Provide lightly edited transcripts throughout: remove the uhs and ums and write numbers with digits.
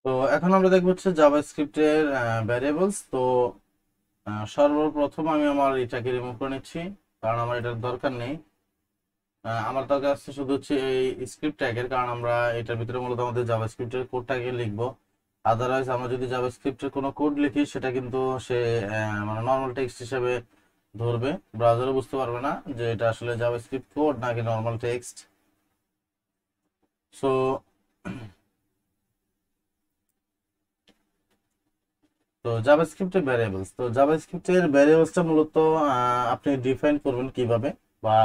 তো এখন আমরা দেখব হচ্ছে জাভাস্ক্রিপ্টের ভ্যারিয়েবলস। তো সর্বপ্রথম আমি আমার এটাকে রিমুভ করে নিচ্ছি, কারণ আমার এটার দরকার নেই। আমার দরকার আছে শুধু হচ্ছে এই স্ক্রিপ্ট ট্যাগের, কারণ আমরা এটার ভিতরে মূলত আমাদের জাভাস্ক্রিপ্টের কোডটাকে লিখবো। আদারওয়াইজ আমরা যদি জাভাস্ক্রিপ্টের কোনো কোড লিখি সেটা কিন্তু সে মানে নর্মাল টেক্সট হিসেবে ধরবে, ব্রাউজারে বুঝতে পারবে না যে এটা আসলে জাভাস্ক্রিপ্ট কোড নাকি নর্মাল টেক্সট। সো তো জাভাস্ক্রিপ্টের ভ্যারিয়েবলসটা মূলত আপনি ডিফাইন করবেন কিভাবে, বা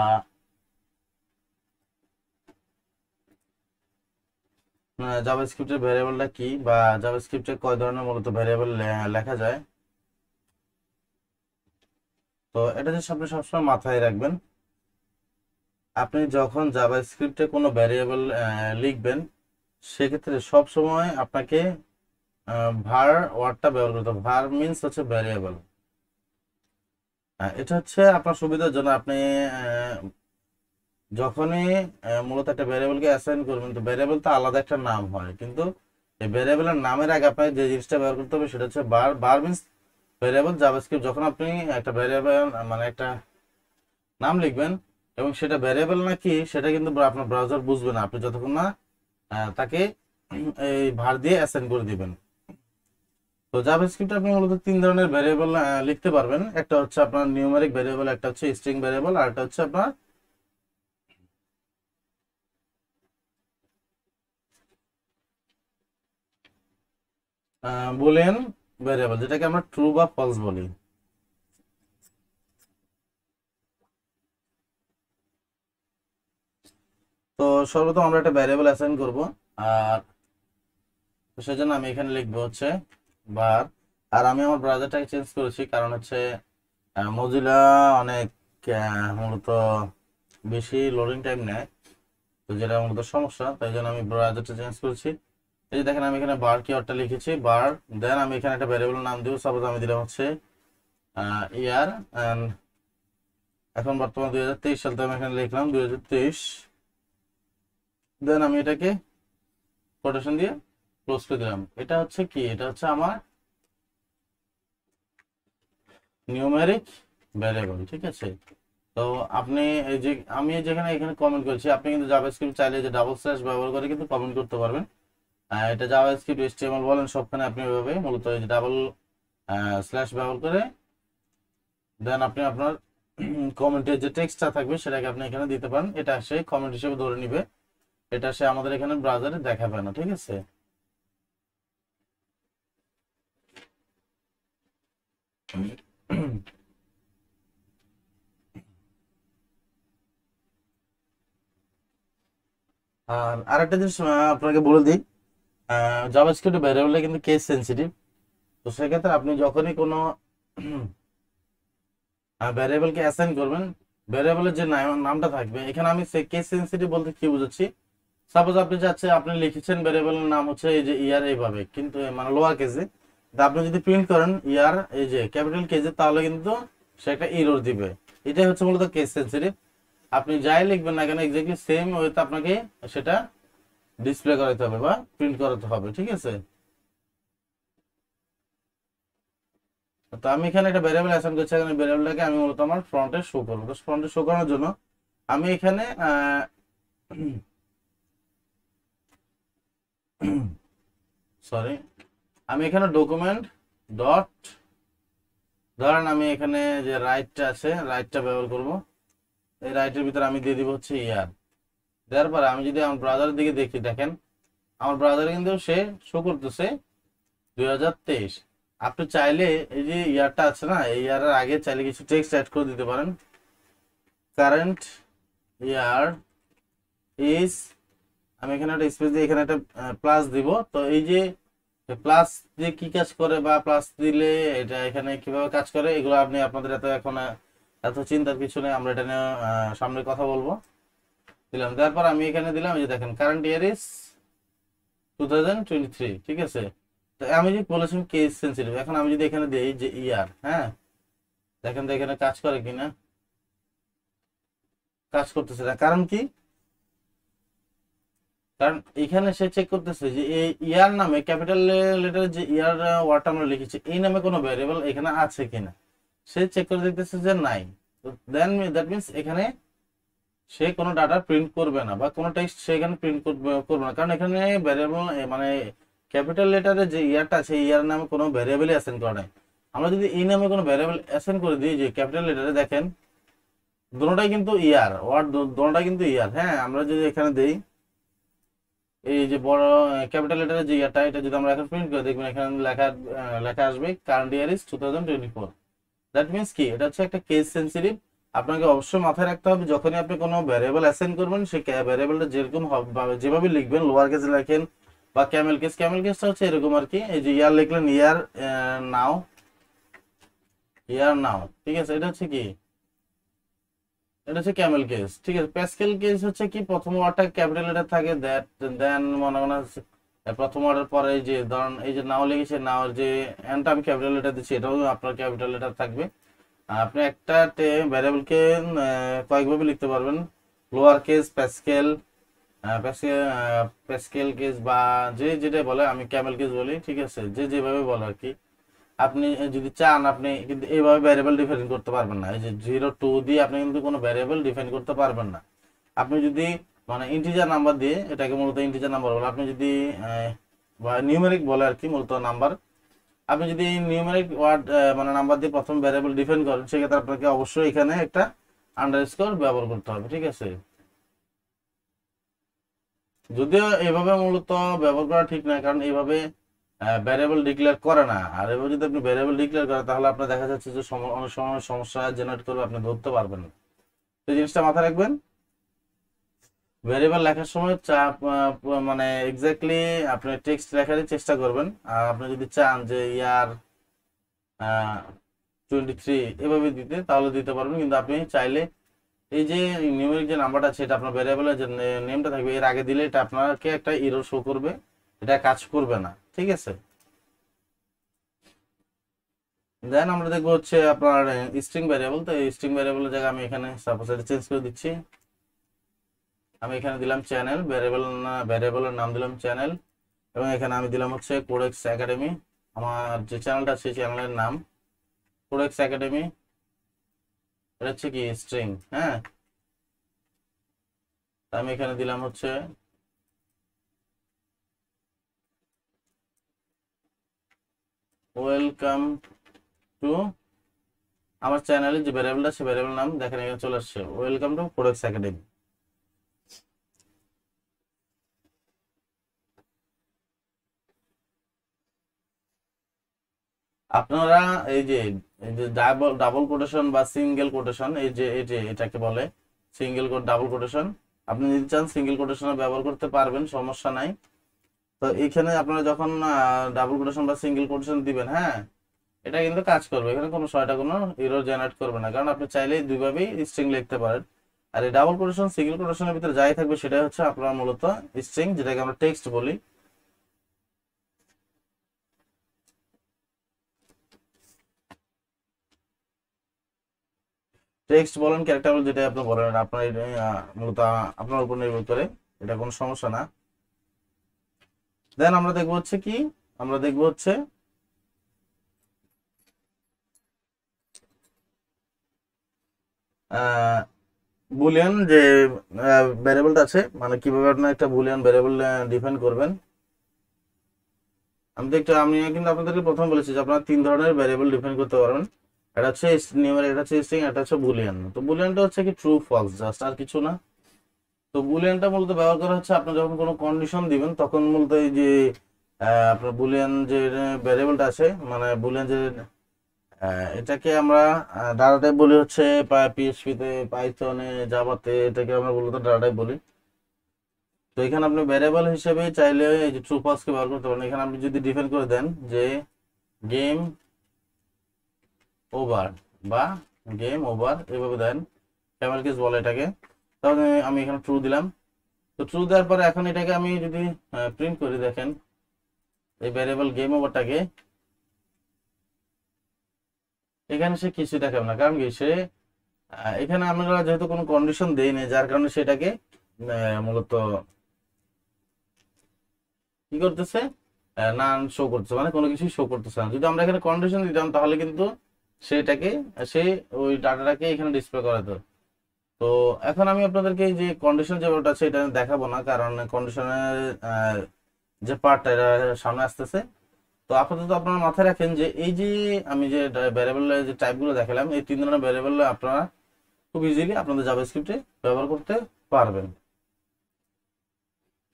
জাভাস্ক্রিপ্টের ভ্যারিয়েবলটা কি, বা জাভাস্ক্রিপ্টে কয় ধরনের মূলত ভ্যারিয়েবল লেখা যায়। তো এটা যে আপনি সবসময় মাথায় রাখবেন, আপনি যখন জাভাস্ক্রিপ্টে কোনো ভ্যারিয়েবল লিখবেন সেক্ষেত্রে সব সময় আপনাকে ভার ওয়ার্ডটা ব্যবহার করতে হবে। ভার মিন্স হচ্ছে ভ্যারিয়েবল। এটা হচ্ছে আপনার সুবিধার জন্য। আপনি যখনই মূলত একটা ভ্যারিয়েবলকে অ্যাসাইন করবেন, তো ভ্যারিয়েবল তো আলাদা একটা নাম হয়, কিন্তু এই ভ্যারিয়েবলের নামের আগে আপনাকে যে জিনিসটা ব্যবহার করতে হবে সেটা হচ্ছে বার। বার মিন্স ভ্যারিয়েবল। জাভাস্ক্রিপ্ট যখন আপনি একটা ভ্যারিয়েবল মানে একটা নাম লিখবেন এবং সেটা ভ্যারিয়েবল নাকি সেটা কিন্তু আপনার ব্রাউজার বুঝবে না, আপনি যতক্ষণ না তাকে এই ভার দিয়ে অ্যাসাইন করে দিবেন। তো জাভাস্ক্রিপ্টে আপনি মূলত তিন ধরনের ভ্যারিয়েবল লিখতে পারবেন। একটা হচ্ছে আপনার নিউমেরিক ভ্যারিয়েবল, একটা হচ্ছে স্ট্রিং ভ্যারিয়েবল, আর একটা হচ্ছে আপনার বুলিয়ান ভ্যারিয়েবল, যেটাকে আমরা ট্রু বা ফলস বলি। তো সর্বপ্রথম আমরা একটা ভ্যারিয়েবল অ্যাসাইন করব, আর সেজন্য আমি এখানে লিখবো হচ্ছে বার। আর আমি আমার ব্রাউজারটাকে চেঞ্জ করেছি, কারণ হচ্ছে মজিলা অনেক মূলত বেশি লোডিং টাইম নেয়, তো যেটা মূলত সমস্যা, তাই জন্য আমি ব্রাউজারটা চেঞ্জ করেছি। এই যে দেখেন আমি এখানে বার কিওয়ার্ডটা লিখেছি, বার। দেন আমি এখানে একটা ভ্যারিয়েবল নাম দিব, সাপোজ আমি দিলাম হচ্ছে ইয়ার। এখন বর্তমান 2023 সাল, তো আমি এখানে লিখলাম 2023। দেন আমি এটাকে কোটেশন দিয়ে ক্লোজ করে দিলাম। এটা হচ্ছে কি, এটা হচ্ছে আমার নিউমেরিক ভ্যারিয়েবল, ঠিক আছে। তো আপনি এই যে আমি যেখানে এখানে কমেন্ট করেছি, আপনি কিন্তু জাভাস্ক্রিপ্ট চাইলে যে ডাবল স্ল্যাশ ব্যবহার করে কিন্তু কমেন্ট করতে পারবেন। এটা জাভাস্ক্রিপ্ট এইচটিএমএল বলেন সবখানে আপনি ওইভাবে মূলত এই যে ডাবল স্ল্যাশ ব্যবহার করে দেন আপনি আপনার কমেন্টের যে টেক্সটটা থাকবে সেটাকে আপনি এখানে দিতে পারেন। এটা সে কমেন্ট হিসেবে ধরে নিবে, এটা সে আমাদের এখানে ব্রাউজারে দেখাবে না, ঠিক আছে। আর আরেকটা জিনিস আপনাকে বলে দিই, জাভাস্ক্রিপ্ট ভ্যারিয়েবলটা কিন্তু কেস সেন্সিটিভ। তো সেক্ষেত্রে আপনি যখনই কোনো ভ্যারিয়েবলকে অ্যাসাইন করবেন, ভ্যারিয়েবলের যে নামটা থাকবে এখানে আমি কেস সেন্সিটিভ বলতে কি বুঝাচ্ছি। সাপোজ আপনি চাচ্ছেন, আপনি লিখেছেন ভ্যারিয়েবলের নাম হচ্ছে এই যে ইয়ার এইভাবে, কিন্তু মানে লোয়ার কেসে, তা আপনি যদি প্রিন্ট করেন ইয়ার এই যে ক্যাপিটাল কেসে, তাহলে কিন্তু সে একটা এরর দিবে। এটাই হচ্ছে মূলত কেস সেন্সিটিভ। আপনি যাই লিখবেন না কেন এক্স্যাক্টলি সেম ওয়েতে আপনাকে সেটা ডিসপ্লে করাতে হবে বা প্রিন্ট করাতে হবে, ঠিক আছে। তো আমি এখানে একটা ভ্যারিয়েবল অ্যাসাইন করছি, এখানে ভ্যারিয়েবলটাকে আমি মূলত আমার ফ্রন্টে শো করবো। তো ফ্রন্টে শো করানোর জন্য আমি এখানে সরি, আমি এখানে ডকুমেন্ট ডট, ধরেন আমি এখানে যে রাইটটা আছে রাইটটা ব্যবহার করব। এই রাইটের ভিতরে আমি দিয়ে দিব হচ্ছে ইয়ার। দেওয়ার পরে আমি যদি আমার ব্রাউজারের দিকে দেখি, দেখেন আমার ব্রাউজারে কিন্তু সে শো করতেছে 2023। আপনি চাইলে এই যে ইয়ারটা আছে না, এই ইয়ারের আগে চাইলে কিছু টেক্সট অ্যাড করে দিতে পারেন। কারেন্ট ইয়ার ইজ, আমি এখানে একটা স্পেস দিয়ে এখানে একটা প্লাস দিব। তো এই যে প্লাস দিয়ে কি কাজ করে বা প্লাস দিলে এটা এখানে কিভাবে কাজ করে, এগুলো আপনি আপনাদের এত এখন এত চিন্তার কিছু নেই, আমরা এটা নিয়ে সামনে কথা বলবো। দিলাম, তারপর আমি এখানে দিলাম, এই যে দেখেন কারেন্ট ইয়ার ইজ 2023, ঠিক আছে। তো আমি যে বলেছিলাম কেস সেন্সিটিভ, এখন আমি যদি এখানে দিই যে ইয়ার, হ্যাঁ দেখেন তো এখানে কাজ করে কিনা, কাজ করতেছে না। কারণ কি, কারণ এখানে সে চেক করতেছে যে এই ইয়ার নামে ক্যাপিটাল লেটার যে ইয়ার ওয়ার্ডটা আমরা লিখেছি এই নামে কোনো ভ্যারিয়েবল এখানে আছে কিনা, সে চেক করে দেখতেছে যে নাই। তো দেন দ্যাট মিনস এখানে সে কোনো ডাটা প্রিন্ট করবে না বা কোনো টেক্সট সে এখানে প্রিন্ট করবে না, কারণ এখানে ভ্যারিয়েবল মানে ক্যাপিটাল লেটারে যে ইয়ারটা আছে এই ইয়ার নামে কোনো ভ্যারিয়েবলই অ্যাসাইন করা নাই। আমরা যদি এই নামে কোনো ভ্যারিয়েবল অ্যাসাইন করে দিই যে ক্যাপিটাল লেটারে, দেখেন দুটোটাই কিন্তু ইয়ার ওয়ার্ড, দুটোটাই কিন্তু ইয়ার। হ্যাঁ, আমরা যদি এখানে দেই এই যে বড় ক্যাপিটাল লেটারের যে ইয়ারটা, এটা যদি আমরা এখন প্রিন্ট করে দেখবেন এখানে লেখা আসবে current year is 2024। That means কি, এটা হচ্ছে একটা কেস সেন্সিটিভ। আপনাকে অবশ্যই মাথায় রাখতে হবে যখনই আপনি কোনো ভ্যারিয়েবল অ্যাসাইন করবেন সেই ভ্যারিয়েবলটা যেরকম যেভাবে লিখবেন, লোয়ার কেসে লেখেন বা ক্যামেল কেসটা হচ্ছে এরকম আর কি। এই যে ইয়ার লিখলেন ইয়ার নাও, ঠিক আছে, এটা হচ্ছে কি, এটা হচ্ছে ক্যামেল কেস। ঠিক আছে, প্যাসকেল কেস হচ্ছে কি, প্রথম ওয়ার্ডটা ক্যাপিটাল লেটার থাকে, দ্যাট দেন মনে মনে প্রথম ওয়ার্ডের পরে এই যে ধরুন এই যে নাও লিখেছে, নাও যে এনটা আমি ক্যাপিটাল লেটার দিচ্ছি, এটাও আপনার ক্যাপিটাল লেটার থাকবে। আপনি একটা ভ্যারিয়েবলকে কয়েকভাবে লিখতে পারবেন, লোয়ার কেস, প্যাসকেল কেস বা যে যেটা বলে, আমি ক্যামেল কেস বলি। ঠিক আছে, যে যেভাবে বলে আর কি। আপনি যদি চান আপনি কিন্তু এইভাবে ভ্যারিয়েবল ডিফাইন করতে পারবেন না, এই যে 0 2 দিয়ে আপনি কিন্তু কোনো ভ্যারিয়েবল ডিফাইন করতে পারবেন না। আপনি যদি মানে ইন্টিজার নাম্বার দিয়ে, এটাকে মূলত ইন্টিজার নাম্বার বলে, আপনি যদি বা নিউমেরিক বলে আর কি, মূলত নাম্বার, আপনি যদি নিউমেরিক ওয়ার্ড মানে নাম্বার দিয়ে প্রথম ভ্যারিয়েবল ডিফাইন করেন, সেক্ষেত্রে আপনাকে অবশ্যই এখানে একটা আন্ডারস্কোর ব্যবহার করতে হবে। ঠিক আছে, যদিও এইভাবে মূলত ব্যবহার করা ঠিক না, কারণ এইভাবে ভ্যারিয়েবল ডিক্লেয়ার করে না। আর এবার যদি আপনি ভ্যারিয়েবল ডিক্লেয়ার করেন তাহলে আপনার দেখা যাচ্ছে যে অনেক সময় সমস্যা জেনারেট করবে, আপনি ধরতে পারবেন না। তো এই জিনিসটা মাথায় রাখবেন, ভ্যারিয়েবল লেখার সময় চাপ মানে এক্স্যাক্টলি আপনি টেক্সট লেখারই চেষ্টা করবেন। আর আপনি যদি চান যে ইয়ার 23 এভাবে দিতে, তাহলে দিতে পারবেন। কিন্তু আপনি চাইলে এই যে নিউমেরিক যে নাম্বারটা আছে, এটা আপনার ভ্যারিয়েবলের যে নেমটা থাকবে এর আগে দিলে এটা আপনাকে একটা এরর শো করবে, এটা কাজ করবে না। ঠিক আছে, দেন আমরা দেখবো হচ্ছে আপনার স্ট্রিং ভ্যারিয়েবল। তো এই স্ট্রিং ভ্যারিয়েবলের জায়গায় আমি এখানে সাপোজ এটা চেঞ্জ করে দিচ্ছি। আমি এখানে দিলাম চ্যানেল, ভ্যারিয়েবলের নাম দিলাম চ্যানেল, এবং এখানে আমি দিলাম হচ্ছে কোডেক্স একাডেমি। আমার যে চ্যানেলটা আছে চ্যানেলের নাম কোডেক্স একাডেমি, এটা হচ্ছে কি স্ট্রিং। হ্যাঁ, আমি এখানে দিলাম হচ্ছে ওয়েলকাম টু, আমার চ্যানেলের যে ভ্যারিয়েবলটা আছে ভ্যারিয়েবল নাম দেখেন এখানে চলে আসছে, ওয়েলকাম টু কোডেক্স একাডেমি। আপনারা এই যে ডাবল কোটেশন বা সিঙ্গেল কোটেশন, এই যে এটাকে বলে সিঙ্গেল ডাবল কোটেশন, আপনি যদি চান সিঙ্গেল কোটেশনে ব্যবহার করতে পারবেন, সমস্যা নাই। তো এইখানে আপনারা যখন ডাবল কোটেশন বা সিঙ্গেল কোটেশন দিবেন, হ্যাঁ, এটা কিন্তু কাজ করবে, এখানে কোনো কোনো এরর জেনারেট করবে না, কারণ আপনি চাইলেই দুইভাবেই স্ট্রিং লিখতে পারেন। আর এই ডাবল কোটেশন সিঙ্গেল কোটেশনের ভিতরে যাই থাকবে সেটাই হচ্ছে আপনার মূলত স্ট্রিং, যেটাকে আমরা টেক্সট বলি। টেক্সট বলেন, ক্যারেক্টার বলেন, যেটা আপনি বলেন, আপনার মূলত আপনার উপর নির্ভর করে, এটা কোনো সমস্যা না। দেন আমরা দেখবো হচ্ছে কি, আমরা দেখবো হচ্ছে বুলিয়ান যে ভ্যারিয়েবলটা আছে, মানে কিভাবে আপনার একটা বুলিয়ান ভ্যারিয়েবল ডিফাইন করবেন। আমি কিন্তু আপনাদেরকে প্রথম বলেছি যে আপনারা 3 ধরনের ভ্যারিয়েবল ডিফাইন করতে পারবেন, এটা হচ্ছে নিউমেরিক, এটা হচ্ছে স্ট্রিং, এটা হচ্ছে বুলিয়ান। তো বুলিয়ানটা হচ্ছে কি ট্রু ফলস, জাস্ট, আর কিছু না। তো বুলিয়ানটা মূলত ব্যবহার করা হচ্ছে আপনি যখন কোনো কন্ডিশন দিবেন তখন মূলত এই যে আপনার বুলিয়ান যে ভ্যারিয়েবলটা আছে, মানে বুলিয়ান যে এটাকে আমরা ডাটা টাইপ বলি হচ্ছে পিএইচপিতে, পাইথনে, জাভাতে, এটাকে আমরা মূলত ডাটা টাইপ বলি। তো এখানে আপনি ভ্যারিয়েবল হিসেবে চাইলে এই যে ট্রু ফলস কে ব্যবহার করতে পারেন। এখানে আপনি যদি ডিফাইন করে দেন যে গেম ওভার বা গেম ওভার এভাবে দেন, ক্যামেল কেস বলে এটাকে, তাহলে আমি এখানে ট্রু দিলাম। তো ট্রু দেওয়ার পরে এখন এটাকে আমি যদি প্রিন্ট করি, দেখেন এই ভ্যারিয়েবল গেম ওভারটাকে, এখানে সে কিছু দেখাবে না, কারণ কি সে এখানে আমরা যেহেতু কোনো কন্ডিশন দেই না, যার কারণে সেটাকে মূলত কি করতেছে, নান শো করতেছে, মানে কোনো কিছু শো করতেছে না। যদি আমরা এখানে কন্ডিশন দিতাম তাহলে কিন্তু সেটাকে সে ওই ডাটাটাকে এখানে ডিসপ্লে করাতো। তো এখন আমি আপনাদেরকে এই যে কন্ডিশন যে ব্যাপারটা আছে এটা দেখাবো না, কারণ কন্ডিশনের যে পার্টটা এটা সামনে আসতেছে। তো আপাতত আপনারা মাথায় রাখেন যে এই যে আমি যে ভ্যারিয়েবলের যে টাইপগুলো দেখালাম, এই 3 ধরনের ভ্যারিয়েবল আপনারা খুব ইজিলি আপনাদের জাভাস্ক্রিপ্টে ব্যবহার করতে পারবেন।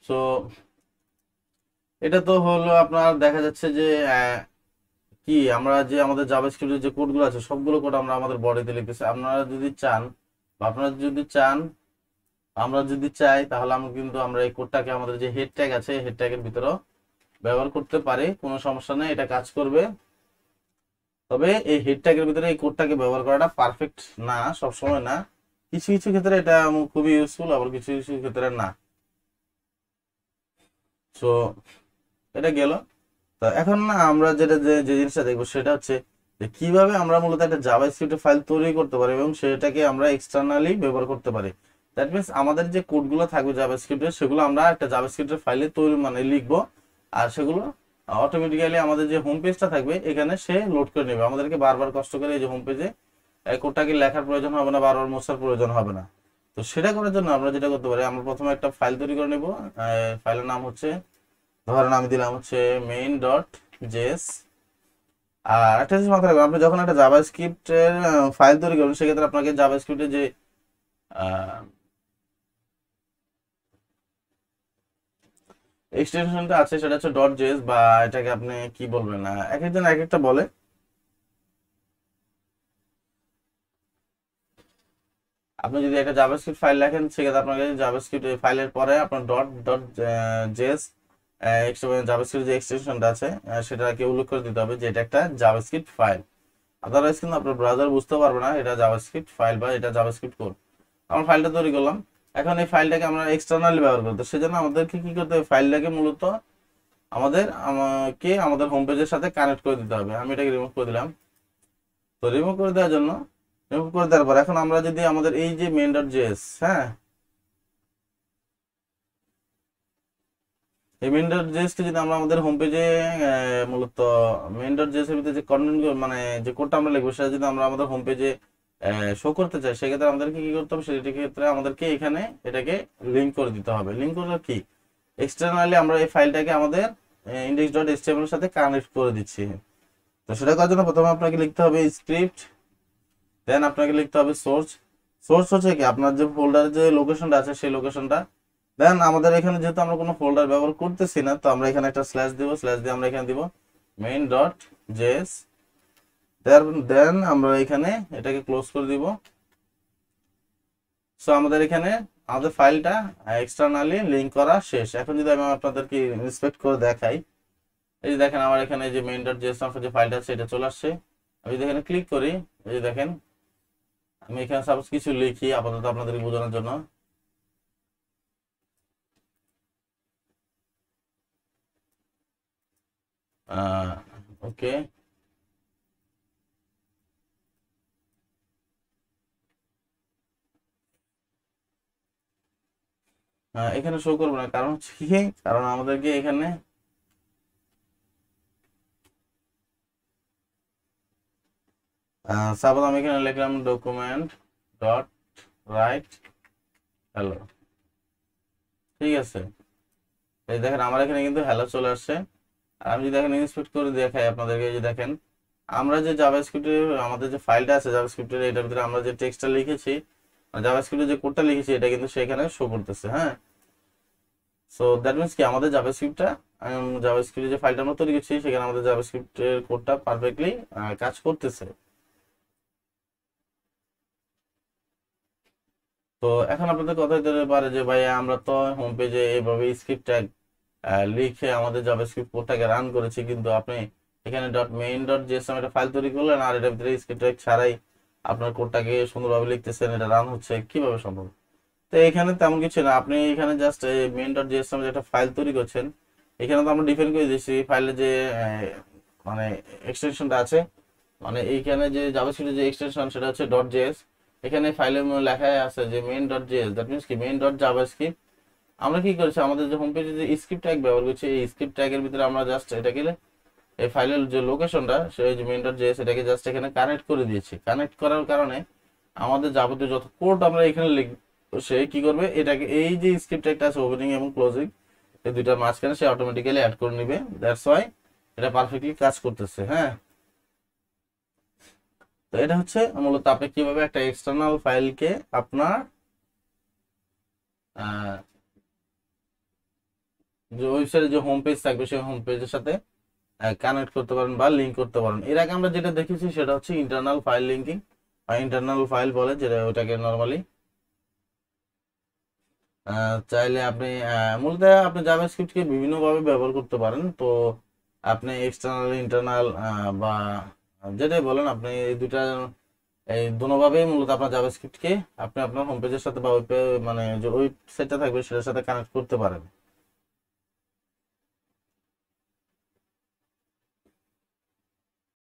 সো এটা তো হলো আপনার দেখা যাচ্ছে যে কি আমরা যে আমাদের জাভাস্ক্রিপ্টের যে কোডগুলো আছে সবগুলো কোড আমরা আমাদের বডিতে লিখতেছি। আপনারা যদি চান বা আপনারা যদি চান, আমরা যদি চাই, তাহলে আমরা কিন্তু আমরা এই কোডটাকে আমাদের যে হেড ট্যাগ আছে হেড ট্যাগের ভিতরেও ব্যবহার করতে পারি, কোনো সমস্যা নেই, এটা কাজ করবে। তবে এই হেড ট্যাগের ভিতরে এই কোডটাকে ব্যবহার করাটা পারফেক্ট না, সব সময় না। কিছু কিছু ক্ষেত্রে এটা খুবই ইউজফুল, আবার কিছু কিছু ক্ষেত্রে না। সো এটা গেল। তো এখন না আমরা যেটা যে যে জিনিসটা দেখবো সেটা হচ্ছে যে কিভাবে আমরা মূলত একটা জাভাস্ক্রিপ্ট ফাইল তৈরি করতে পারি এবং সেটাকে আমরা এক্সটার্নালি ব্যবহার করতে পারি। দ্যাট মিনস আমাদের যে কোডগুলো থাকবে জাভাস্ক্রিপ্টের সেগুলো আমরা একটা জাভাস্ক্রিপ্টের ফাইলে তৈরি মানে লিখবো, আর সেগুলো অটোমেটিক্যালি আমাদের যে হোম পেজটা থাকবে এখানে সে লোড করে নেবে। আমাদেরকে বারবার কষ্ট করে এই যে হোম পেজে কোডটাকে লেখার প্রয়োজন হবে না, বারবার মোছার প্রয়োজন হবে না। তো সেটা করার জন্য আমরা যেটা করতে পারি, আমরা প্রথমে একটা ফাইল তৈরি করে নেব। ফাইলের নাম হচ্ছে, ধরেন আমি দিলাম হচ্ছে main.js। আর একটা জিনিস মাথায় রাখবেন, আপনি যখন একটা জাভাস্ক্রিপ্টের ফাইল তৈরি করবেন সেক্ষেত্রে আপনাকে জাভাস্ক্রিপ্টের যে এক্সটেনশনটা আছে সেটা হচ্ছে .js, বা এটাকে আপনি কি বলবেন, এক একজন এক একটা বলে। আপনি যদি একটা জাভাস্ক্রিপ্ট ফাইল লেখেন সেক্ষেত্রে আপনাকে জাভাস্ক্রিপ্ট ফাইলের পরে আপনার .js জাভাস্ক্রিপ্ট যে এক্সটেনশনটা আছে সেটাকে উল্লেখ করে দিতে হবে যে এটা একটা জাভাস্ক্রিপ্ট ফাইল। আদারওয়াইজ কিন্তু আপনার ব্রাউজার বুঝতে পারবে না এটা জাভাস্ক্রিপ্ট ফাইল বা এটা জাভাস্ক্রিপ্ট কোড। আমরা ফাইলটা তৈরি করলাম, এখন এই ফাইলটাকে আমরা এক্সটার্নালি ব্যবহার করতে, সেজন্য আমাদেরকে কি করতে হবে, ফাইলটাকে মূলত আমাদের হোম পেজের সাথে কানেক্ট করে দিতে হবে। আমি এটাকে রিমুভ করে দিলাম। তো রিমুভ করে দেওয়ার জন্য, রিমুভ করে দেওয়ার পর এখন আমরা যদি আমাদের এই যে main.js, হ্যাঁ, এই main.js কে যদি আমরা আমাদের হোম পেজে মূলত main.js এর ভিতরে যে কন্টেন্ট মানে যে কোডটা আমরা লিখবো সেটা যদি আমরা আমাদের হোম পেজে শো করতে চাই সেক্ষেত্রে আমাদেরকে কি করতে হবে, সেটার ক্ষেত্রে আমাদেরকে এখানে এটাকে লিঙ্ক করে দিতে হবে। লিঙ্ক করলে কি, এক্সটার্নালি আমরা এই ফাইলটাকে আমাদের index.html এর সাথে কানেক্ট করে দিচ্ছি। তো সেটা করার জন্য প্রথমে আপনাকে লিখতে হবে স্ক্রিপ্ট, দেন আপনাকে লিখতে হবে সোর্স। সোর্স হচ্ছে কি আপনার যে ফোল্ডারের যে লোকেশনটা আছে সেই লোকেশনটা। দেন আমাদের এখানে যেহেতু আমরা কোনো ফোল্ডার ব্যবহার করতেছি না, তো আমরা এখানে একটা স্ল্যাশ দিব, স্ল্যাশ দিয়ে আমরা এখানে দিব main.js। দেন আমরা এখানে এটাকে ক্লোজ করে দিব। সো আমাদের এখানে আমাদের ফাইলটা এক্সটার্নালি লিঙ্ক করা শেষ। এখন যদি আমি আপনাদেরকে ইন্সপেক্ট করে দেখাই, এই যে দেখেন আমার এখানে যে main.js নামক যে ফাইলটা আছে এটা চলে আসছে। আমি যদি এখানে ক্লিক করি, এই যে দেখেন আমি এখানে সাপোজ কিছু লিখি আপাতত আপনাদের বোঝানোর জন্য। ওকে, এখানে শো করবো না, কারণ হচ্ছে কি, কারণ আমাদেরকে এখানে সাপোজ আমি এখানে লিখলাম ডকুমেন্ট ডট রাইট হ্যালো, ঠিক আছে। এই দেখেন আমার এখানে কিন্তু হ্যালো চলে আসছে। আর আমি যদি এখানে ইন্সপেক্ট করে দেখাই আপনাদেরকে, এই যে দেখেন আমরা যে জাভাস্ক্রিপ্টের আমাদের যে ফাইলটা আছে জাভাস্ক্রিপ্টের, এটার ভিতরে আমরা যে টেক্সটটা লিখেছি, জাভাস্ক্রিপ্টের যে কোডটা লিখেছি এটা কিন্তু সেখানে শো করতেছে। হ্যাঁ, সো দ্যাট মিনস কি আমাদের জাভাস্ক্রিপ্টের যে ফাইলটা আমরা তৈরি করছি সেখানে আমাদের জাভাস্ক্রিপ্টের কোডটা পারফেক্টলি কাজ করতেছে। তো এখন আপনাদের কথা হতে পারে যে ভাই আমরা তো হোম পেজে এইভাবে স্ক্রিপ্ট ট্যাগ লিখে আমাদের জাভাস্ক্রিপ্ট কোডটাকে রান করেছি, কিন্তু আপনি এখানে .main.js নামে একটা ফাইল তৈরি করলেন আর এটার ভিতরে স্ক্রিপ্ট ট্যাগ ছাড়াই আপনার কোডটাকে সুন্দরভাবে লিখতেছেন, এটা রান হচ্ছে, কিভাবে সম্ভব? তো এখানে তেমন কিছু না, আপনি এখানে জাস্ট main.js নামে একটা ফাইল তৈরি করছেন। এখানে তো আমরা ডিফাইন করে দিয়েছি ফাইলের যে মানে এক্সটেনশনটা আছে, মানে এইখানে যে জাভাস্ক্রিপ্টের যে এক্সটেনশন সেটা হচ্ছে .js। এখানে ফাইলের লেখা আছে যে main.js, দ্যাট মিনস কি main.javascript আমরা কি করেছি, আমাদের যে হোম পেজে যে স্ক্রিপ্ট ট্যাগ ব্যবহার করছি, এই স্ক্রিপ্ট ট্যাগের ভিতরে আমরা জাস্ট এটাকে এই ফাইলের যে লোকেশনটা সেই যে main.js এটাকে জাস্ট এখানে কানেক্ট করে দিয়েছি। কানেক্ট করার কারণে আমাদের যাবতীয় যত কোড আমরা এখানে লিখব, সে কি করবে, এটাকে এই যে স্ক্রিপ্ট ট্যাগটা আছে ওপেনিং এবং ক্লোজিং এই দুইটার মাঝখানে সে অটোমেটিক্যালি অ্যাড করে নেবে। দ্যাটস ওয়াই এটা পারফেক্টলি কাজ করতেছে। হ্যাঁ, তো এটা হচ্ছে মূলত আপনি কিভাবে একটা এক্সটার্নাল ফাইলকে আপনার যে ওয়েবসাইটে যে হোম পেজ থাকবে সেই হোম পেজের সাথে কানেক্ট করতে পারেন বা লিঙ্ক করতে পারেন। এর আগে আমরা যেটা দেখেছি সেটা হচ্ছে ইন্টারনাল ফাইল লিঙ্কিং বা ইন্টারনাল ফাইল বলে, যেটা ওটাকে নরমালি চাইলে আপনি মূলত আপনি জাভাস্ক্রিপ্টকে বিভিন্নভাবে ব্যবহার করতে পারেন। তো আপনি এক্সটার্নাল ইন্টারনাল বা যেটাই বলেন আপনি এই দুটা এই দুটোভাবেই মূলত আপনার জাভাস্ক্রিপ্টকে আপনি আপনার হোম পেজের সাথে বা মানে যে ওয়েবসাইটটা থাকবে সেটার সাথে কানেক্ট করতে পারেন।